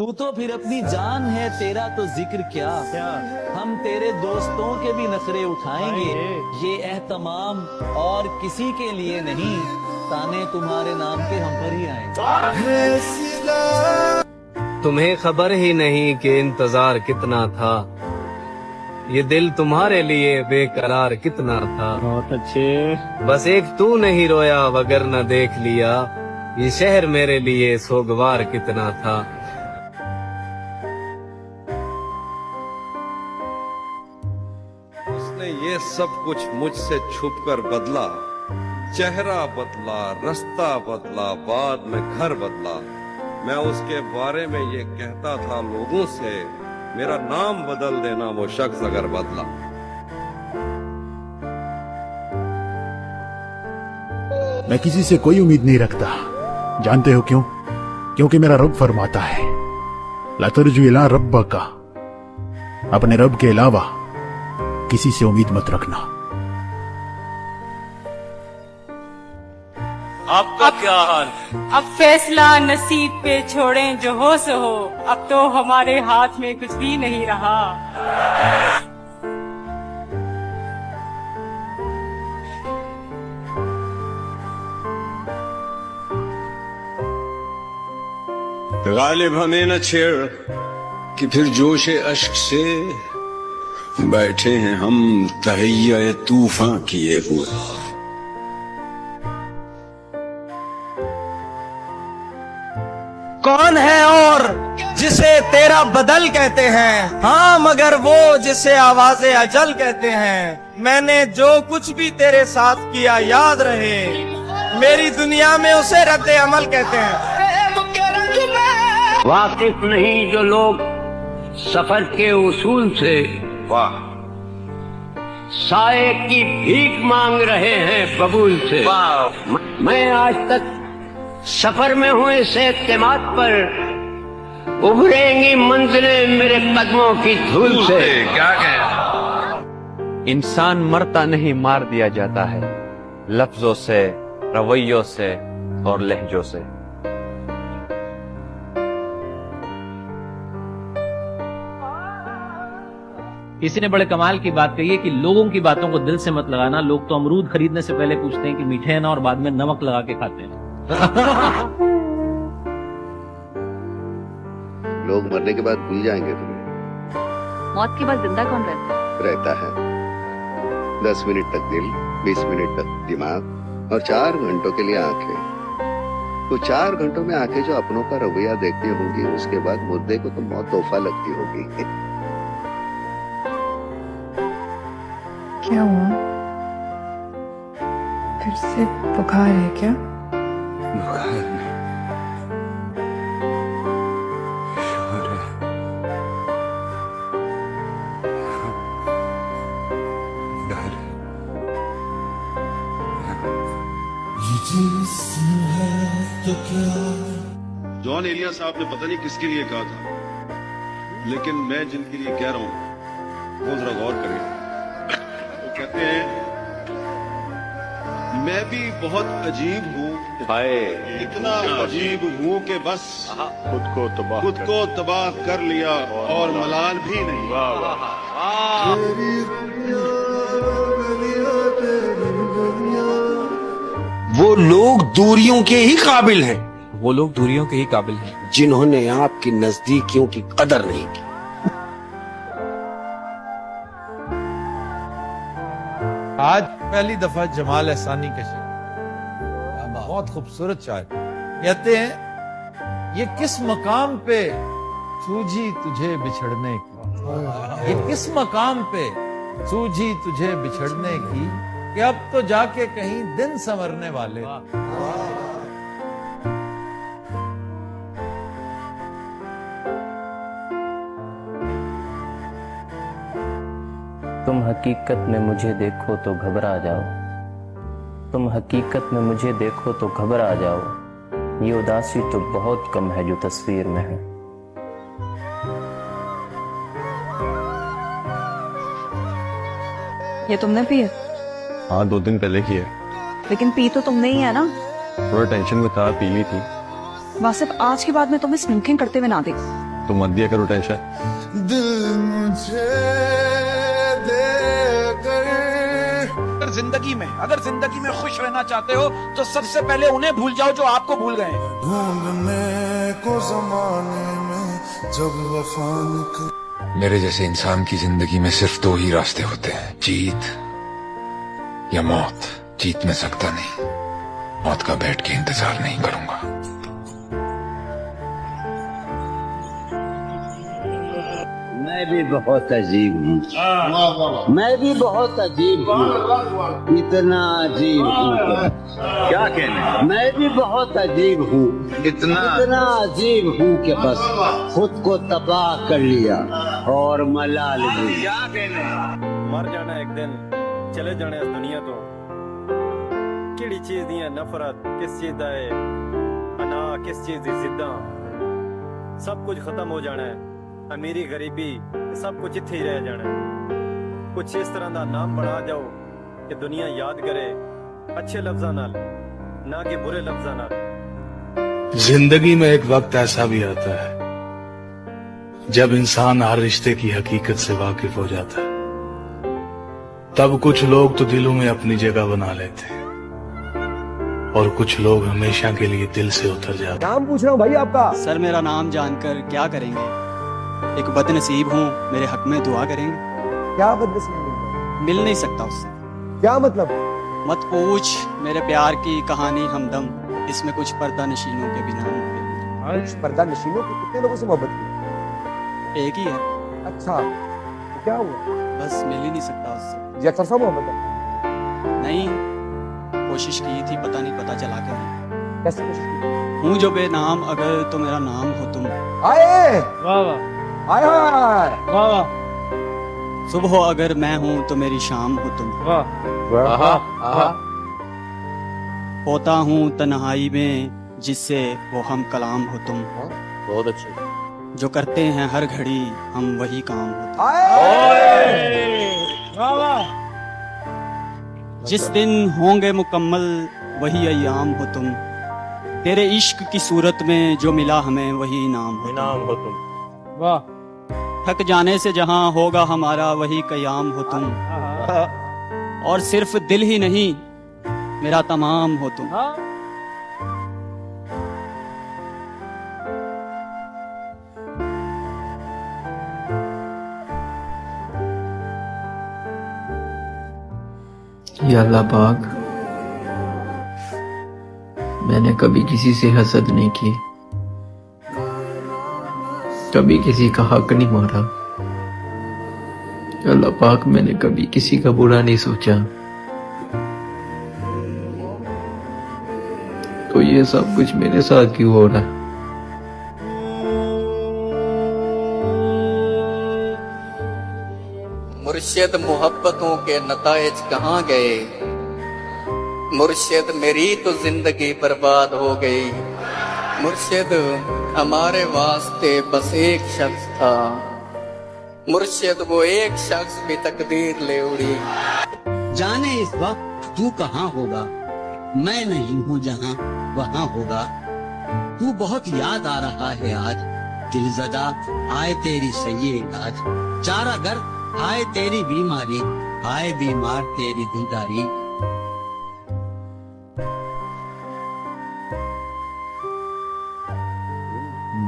تو پھر اپنی جان ہے، تیرا تو ذکر کیا، ہم تیرے دوستوں کے بھی نخرے اٹھائیں گے، یہ اہتمام اور کسی کے لیے نہیں، تانے تمہارے نام کے ہم پر ہی آئیں گے۔ تمہیں خبر ہی نہیں کہ انتظار کتنا تھا، یہ دل تمہارے لیے بے قرار کتنا تھا۔ بہت اچھے۔ بس ایک تو نہیں رویا وگرنہ دیکھ لیا، یہ شہر میرے لیے سوگوار کتنا تھا۔ اس نے یہ سب کچھ مجھ سے چھپ کر بدلا، چہرہ بدلا، رستہ بدلا، بعد میں گھر بدلا۔ میں اس کے بارے میں یہ کہتا تھا لوگوں سے، میرا نام بدل دینا وہ شخص اگر بدلا۔ میں کسی سے کوئی امید نہیں رکھتا، جانتے ہو کیوں؟ کیونکہ میرا رب فرماتا ہے لا ترجو الی ربک، اپنے رب کے علاوہ کسی سے امید مت رکھنا۔ آپ کا کیا حال؟ اب فیصلہ نصیب پہ چھوڑیں، جو ہو سو ہو، اب تو ہمارے ہاتھ میں کچھ بھی نہیں رہا۔ غالب ہمیں نہ چھیڑ کہ پھر جوش اشک سے بیٹھے ہیں ہم تہیہ طوفاں کیے ہوئے۔ کون ہے اور جسے تیرا بدل کہتے ہیں، ہاں مگر وہ جسے آواز اجل کہتے ہیں۔ میں نے جو کچھ بھی تیرے ساتھ کیا یاد رہے، میری دنیا میں اسے رد عمل کہتے ہیں۔ واقف نہیں جو لوگ سفر کے اصول سے، واہ سائے کی بھیک مانگ رہے ہیں قبول سے۔ میں آج تک سفر میں ہوں اس اعتماد پر، ابھریں گی منزلیں میرے قدموں کی دھول سے۔ انسان مرتا نہیں، مار دیا جاتا ہے، لفظوں سے، رویوں سے اور لہجوں سے۔ کسی نے بڑے کمال کی بات کہی ہے کہ لوگوں کی باتوں کو دل سے مت لگانا۔ لوگ تو امرود خریدنے سے پہلے پوچھتے ہیں کہ میٹھے ہیں نا، اور بعد میں نمک لگا کے کھاتے ہیں۔ لوگ مرنے کے بعد بھول جائیں گے تمہیں، موت کے بعد زندہ کون رہتا ہے 10 منٹ تک دل، 20 منٹ تک دماغ اور 4 گھنٹوں کے لیے آنکھیں۔ وہ 4 گھنٹوں میں آنکھیں جو اپنوں کا رویہ دیکھتی ہوں گی، اس کے بعد مردے کو تو موت تحفہ لگتی ہوگی۔ کیا ہوا؟ پھر سے بخار ہے کیا؟ بخار نہیں، شور ہے۔ ڈر جان ایلیا صاحب نے پتہ نہیں کس کے لیے کہا تھا، لیکن میں جن کے لیے کہہ رہا ہوں وہ ذرا غور کریں۔ وہ کہتے ہیں میں بھی بہت عجیب ہوں، اتنا عجیب ہوں کہ بس خود کو تباہ کر لیا اور ملال بھی نہیں۔ وہ لوگ دوریوں کے ہی قابل ہیں، وہ لوگ دوریوں کے ہی قابل ہیں جنہوں نے آپ کی نزدیکیوں کی قدر نہیں کی۔ آج پہلی دفعہ جمال احسانی کا شعر، بہت خوبصورت شاعر، کہتے ہیں یہ کس مقام پہ سوجھی تجھے بچھڑنے کی، یہ کس مقام پہ سوجھی تجھے بچھڑنے کی، کہ اب تو جا کے کہیں دن سنورنے والے۔ تم حقیقت میں مجھے دیکھو تو گھبرا جاؤ، تم حقیقت میں مجھے دیکھو تو گھبرا جاؤ، یہ اداسی تو بہت کم ہے جو تصویر میں ہے۔ یہ تم نے پی ہے؟ ہاں 2 دن پہلے کی ہے، لیکن پی تو تم نے ہی ہے نا؟ تھوڑا ٹینشن میں تھا، پی لی تھی۔ واسف آج کے بعد میں تمہیں اسموکنگ کرتے ہوئے نہ دیکھ۔ तो मत दिया करो टेंशन। जिंदगी में अगर जिंदगी में खुश रहना चाहते हो तो सबसे पहले उन्हें भूल जाओ जो आपको भूल गए। मेरे जैसे इंसान की जिंदगी में सिर्फ दो ही रास्ते होते हैं, जीत या मौत। जीत में सकता नहीं, मौत का बैठ के इंतजार नहीं करूंगा। मैं भी बहुत अजीब हूँ, मैं भी बहुत अजीब हूँ, इतना अजीब हूँ। क्या कहने? मैं भी बहुत अजीब हूँ, इतना अजीब हूँ कि बस खुद को तबाह कर लिया और मलाल भी। क्या कहने? मर जाना एक दिन, चले जाने इस दुनिया तो किड़ी चीज दी नफरत, किस चीज दा है अना, किस चीज दी जिद्दां, सब कुछ खत्म हो जाना है। अमीरी गरीबी सब कुछ इत्थे ही रह जाना है। कुछ इस तरह का नाम बना जाओ कि दुनिया याद करे अच्छे लफ्जां नाल, ना कि बुरे लफ्जां नाल। जिंदगी में एक वक्त ऐसा भी आता है जब इंसान हर रिश्ते की हकीकत से वाकिफ हो जाता है। तब कुछ लोग तो दिलों में अपनी जगह बना लेते हैं और कुछ लोग हमेशा के लिए दिल से उतर जाते हैं। नाम पूछ रहा हूँ भाई आपका। सर मेरा नाम जानकर क्या करेंगे? एक बदनसीब हूँ, मेरे हक में दुआ करेंगे। क्या बदनसीब? मिल नहीं सकता उससे। क्या मतलब? मत पूछ मेरे प्यार की कहानी हमदम, इसमें कुछ पर्दा नशीनों के बिना। कुछ पर्दा नशीनों के कितने लोगों से मोहब्बत की? एक ही है। अच्छा, तो क्या हुआ? बस मिल ही नहीं सकता उससे। ये तरफा मोहब्बत है? नहीं, कोशिश की थी, पता नहीं पता चला के नहीं। कैसे कोशिश की? हूँ जो बेनाम, अगर तो मेरा नाम हो तुम। आए वाह वाह, आए वाह वाह। सुबह अगर मैं हूँ तो मेरी शाम हो तुम। होता हूँ तन्हाई में जिससे वो हम कलाम हो तुम। बहुत अच्छे। जो करते हैं हर घड़ी हम वही काम होते। जिस दिन होंगे मुकम्मल वही अय्याम हो तुम। तेरे इश्क की सूरत में जो मिला हमें वही इनाम हो तुम। वाह। थक जाने से जहां होगा हमारा वही कयाम हो तुम। और सिर्फ दिल ही नहीं मेरा तमाम हो तुम। या अल्लाह पाक, मैंने कभी किसी से हसद नहीं की, कभी किसी का हक नहीं मारा। अल्लाह पाक, मैंने कभी किसी का बुरा नहीं सोचा। तो ये सब कुछ मेरे साथ क्यों हो रहा है? मुर्शिद मोहब्बतों के नताइज कहाँ गए? मुर्शिद मेरी तो जिंदगी बर्बाद हो गई। मुर्शिद हमारे वास्ते बस एक शख्स था, मुर्शिद वो एक शख्स भी तकदीर ले उड़ी। जाने इस वक्त तू कहाँ होगा, मैं नहीं हूँ जहाँ वहाँ होगा। तू बहुत याद आ रहा है आज, दिलज़दा आए तेरी सही इलाज। चारा गर आए तेरी बीमारी, आए बीमार तेरी दीदारी।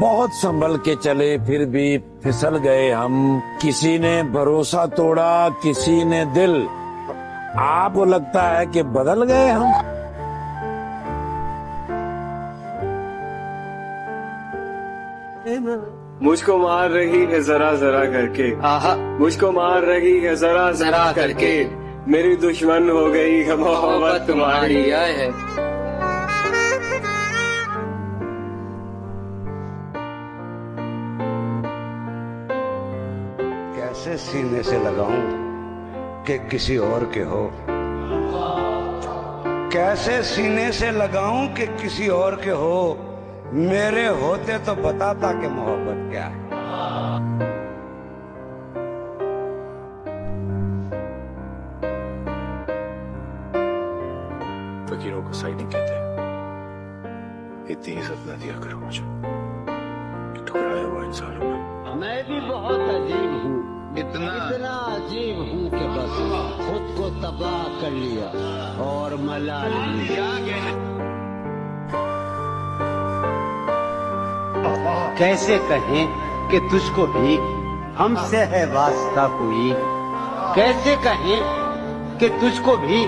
बहुत संभल के चले फिर भी फिसल गए हम। किसी ने भरोसा तोड़ा, किसी ने दिल। आपको लगता है कि बदल गए हम? मुझको मार रही है जरा जरा करके, मुझको मार रही है जरा जरा करके। मेरी दुश्मन हो गई है मोहब्बत तुम्हारी। है कैसे सीने से लगाऊं कि किसी और के हो, कैसे सीने से लगाऊं कि किसी और के हो। मेरे होते तो बताता कि मोहब्बत क्या है। फकीरों को सही नहीं कहते, इतनी इज्जत न दिया करो मुझे। ठुकराया हुआ इंसानों में मैं भी बहुत अजीब हूँ, इतना अजीब हूँ कि बस खुद को तबाह कर लिया और मलाल लिया। कैसे कहें कि तुझको भी हमसे है वास्ता कोई, कैसे कहें कि तुझको भी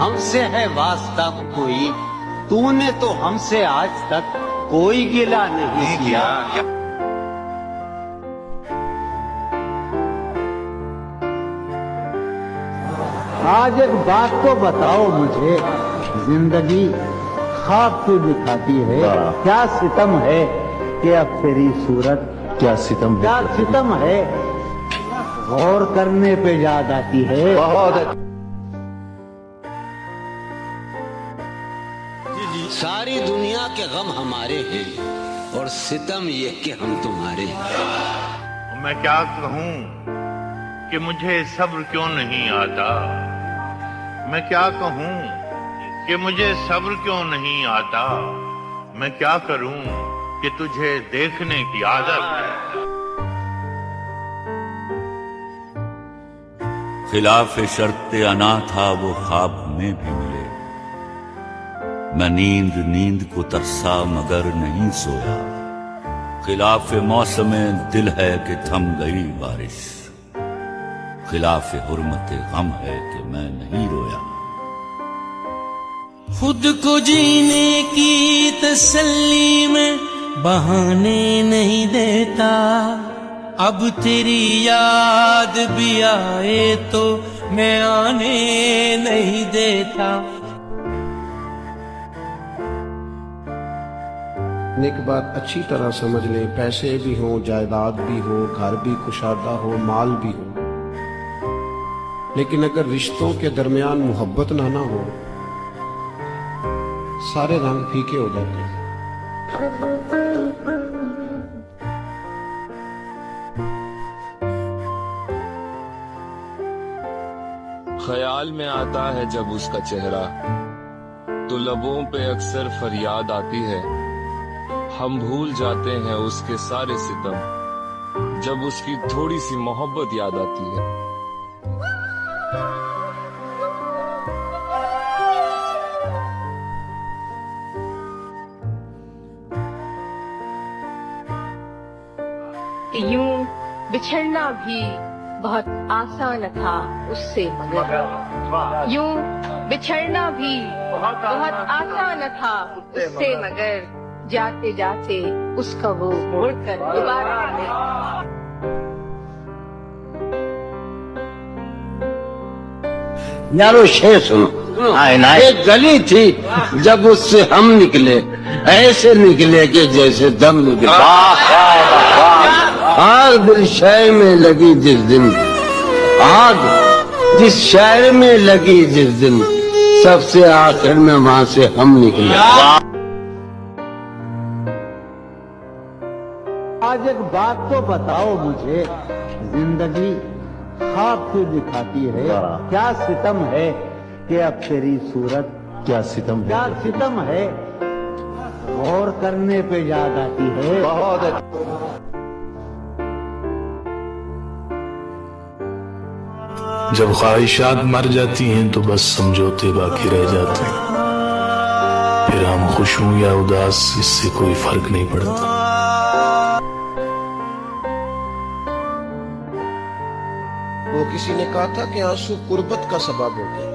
हमसे है वास्ता कोई, तूने तो हमसे आज तक कोई गिला नहीं किया। आज एक बात तो बताओ मुझे, जिंदगी ख्वाब क्यों दिखाती है? क्या सितम है कि अब तेरी सूरत, क्या सितम है गौर करने पे याद आती है। बहुत सारी दुनिया के गम हमारे हैं और सितम ये कि हम तुम्हारे हैं। मैं क्या कहूँ कि मुझे सब्र क्यों नहीं आता, मैं क्या कहूँ कि मुझे सब्र क्यों नहीं आता, मैं क्या करूँ कि तुझे देखने की आदत है। खिलाफ शर्त अना था वो ख्वाब में भी मिले, मैं नींद को तरसा मगर नहीं सोया, खिलाफ मौसम दिल है कि थम गई बारिश, खिलाफ हुर्मत गम है कि मैं नहीं रोया। खुद को जीने की तसल्ली में बहाने नहीं देता, अब तेरी याद भी आए तो मैं आने नहीं देता। एक बात अच्छी तरह समझ लें, पैसे भी हों, जायदाद भी हो, घर भी कुशादा हो, माल भी हो, लेकिन अगर रिश्तों के दरमियान मोहब्बत ना हो, सारे रंग फीके हो जाते हैं। ख्याल में आता है जब उसका चेहरा, तो लबों पे अक्सर फरियाद आती है, हम भूल जाते हैं उसके सारे सितम, जब उसकी थोड़ी सी मोहब्बत याद आती है। यूं बिछड़ना भी बहुत आसान था उससे मगर, यूं बिछड़ना भी बहुत आसान था उससे मगर, जाते जाते उसका वो मुड़कर दोबारा आए। यारो शेर सुनो, एक गली थी जब उससे हम निकले, ऐसे निकले कि जैसे दम निकले। आग दिल शहर में लगी जिस दिन, आग जिस शहर में लगी जिस दिन, सबसे आखिर में वहां से हम निकले। आज एक बात तो बताओ मुझे, जिंदगी ख्वाब क्यों दिखाती है? क्या सितम है कि अब तेरी सूरत, क्या सितम है गौर करने पे याद आती है। बहुत जब ख्वाहिशात मर जाती हैं तो बस समझौते बाकी रह जाते हैं, फिर हम खुश हों या उदास इससे कोई फर्क नहीं पड़ता। वो किसी ने कहा था कि आंसू कुर्बत का सबब होते हैं,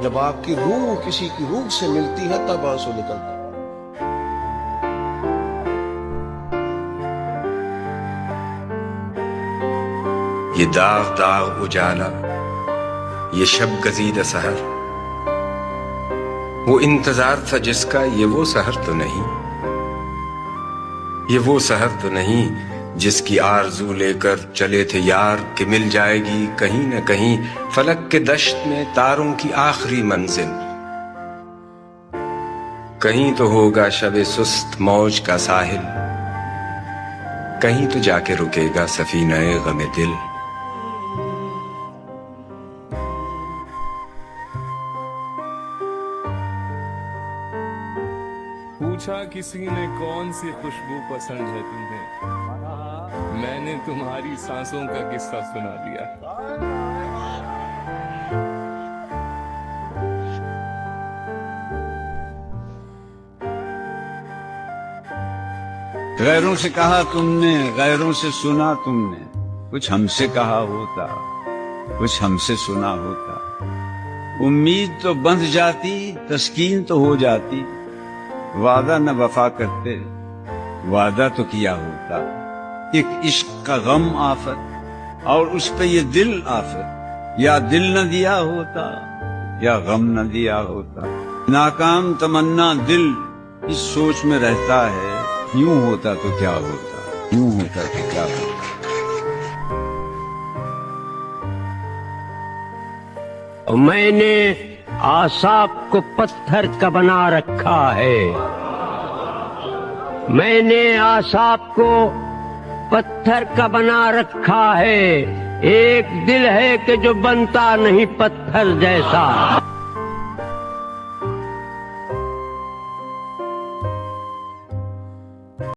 जब आपकी रूह किसी की रूह से मिलती है तब आंसू निकलते हैं। ये दाग दाग उजाला, ये शब गजीद सहर, वो इंतजार था जिसका, ये वो सहर तो नहीं, ये वो सहर तो नहीं जिसकी आरज़ू लेकर चले थे यार कि मिल जाएगी कहीं न कहीं फलक के दश्त में तारों की आखिरी मंजिल। कहीं तो होगा शबे सुस्त मौज का साहिल, कहीं तो जाके रुकेगा सफीना-ए गमे दिल। पूछा किसी ने कौन सी खुशबू पसंद है तुम्हें, मैंने तुम्हारी सांसों का किस्सा सुना दिया। गैरों से कहा तुमने, गैरों से सुना तुमने, कुछ हमसे कहा होता, कुछ हमसे सुना होता। उम्मीद तो बंध जाती, तस्कीन तो हो जाती, वादा न वफा करते, वादा तो किया होता। एक इश्क का गम आफत और उस पे ये दिल आफत, या दिल न दिया होता या गम न दिया होता। नाकाम तमन्ना दिल इस सोच में रहता है, यूं होता तो क्या होता, यूं होता तो क्या होता। मैंने आसाप को पत्थर का बना रखा है, मैंने आसाप को पत्थर का बना रखा है। एक दिल है कि जो बनता नहीं पत्थर जैसा।